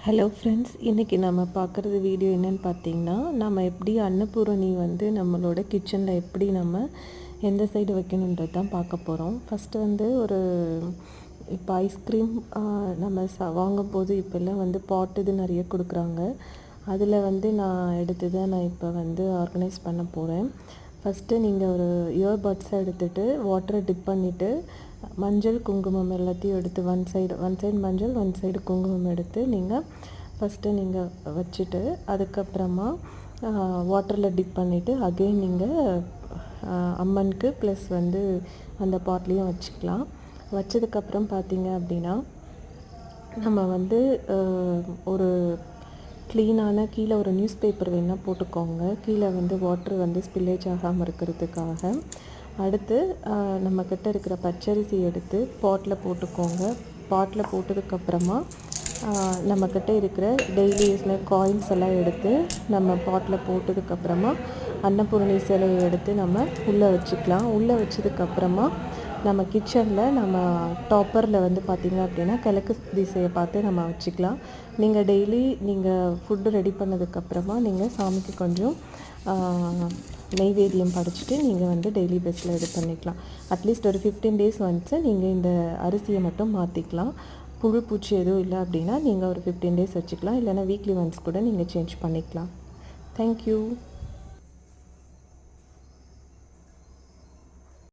Hello friends, இன்றைக்கி நம்ம பார்க்குறது வீடியோ என்னென்னு பார்த்தீங்கன்னா, நம்ம எப்படி அன்னபூரணி வந்து நம்மளோட கிச்சனில் எப்படி நம்ம எந்த சைடு வைக்கணுன்றது தான் பார்க்க போகிறோம். ஃபஸ்ட்டு வந்து இப்போ ஐஸ்கிரீம் நம்ம வாங்கும்போது இப்போல்லாம் வந்து பாட் இது நிறைய கொடுக்குறாங்க. அதில் வந்து நான் எடுத்து தான் நான் இப்போ வந்து ஆர்கனைஸ் பண்ண போகிறேன். ஃபஸ்ட்டு நீங்கள் ஒரு இயர்பட்ஸை எடுத்துகிட்டு வாட்டரை டிப் பண்ணிவிட்டு மஞ்சள் குங்குமம் எல்லாத்தையும் எடுத்து ஒன் சைடு மஞ்சள் ஒன் சைடு குங்குமம் எடுத்து நீங்கள் ஃபஸ்ட்டு நீங்கள் வச்சுட்டு அதுக்கப்புறமா வாட்டரில் டிப் பண்ணிவிட்டு அகெயின் நீங்கள் அம்மனுக்கு ப்ளஸ் வந்து அந்த பாட்லேயும் வச்சுக்கலாம். வச்சதுக்கப்புறம் பார்த்தீங்க அப்படின்னா நம்ம வந்து ஒரு க்ளீனான கீழே ஒரு நியூஸ் பேப்பர் வேணால் போட்டுக்கோங்க. கீழே வந்து வாட்ரு வந்து ஸ்பில்லேஜ் ஆகாமல் இருக்கிறதுக்காக. அடுத்து நம்மக்கிட்ட இருக்கிற பச்சரிசி எடுத்து பாட்டில் போட்டுக்கோங்க. பாட்டில் போட்டதுக்கப்புறமா நம்மக்கிட்ட இருக்கிற டெய்லி யூஸ்ன காயின்ஸ் எல்லாம் எடுத்து நம்ம பாட்டில் போட்டதுக்கப்புறமா அன்னபூரணி சிலையை எடுத்து நம்ம உள்ளே வச்சுக்கலாம். உள்ளே வச்சதுக்கப்புறமா நம்ம கிச்சனில் நம்ம டாப்பரில் வந்து பார்த்திங்க அப்படின்னா கிழக்கு திசையை பார்த்து நம்ம வச்சுக்கலாம். நீங்கள் டெய்லி நீங்கள் ஃபுட்டு ரெடி பண்ணதுக்கப்புறமா நீங்கள் சாமிக்கு கொஞ்சம் நெய்வேத்தியம் படைச்சிட்டு நீங்கள் வந்து டெய்லி பேஸில் இது பண்ணிக்கலாம். அட்லீஸ்ட் ஒரு 15 days ஒன்ஸு நீங்கள் இந்த அரிசியை மட்டும் மாற்றிக்கலாம். புழு பூச்சி எதுவும் இல்லை அப்படின்னா நீங்கள் ஒரு 15 days வச்சுக்கலாம். இல்லைனா வீக்லி ஒன்ஸ் கூட நீங்கள் சேஞ்ச் பண்ணிக்கலாம். தேங்க்யூ.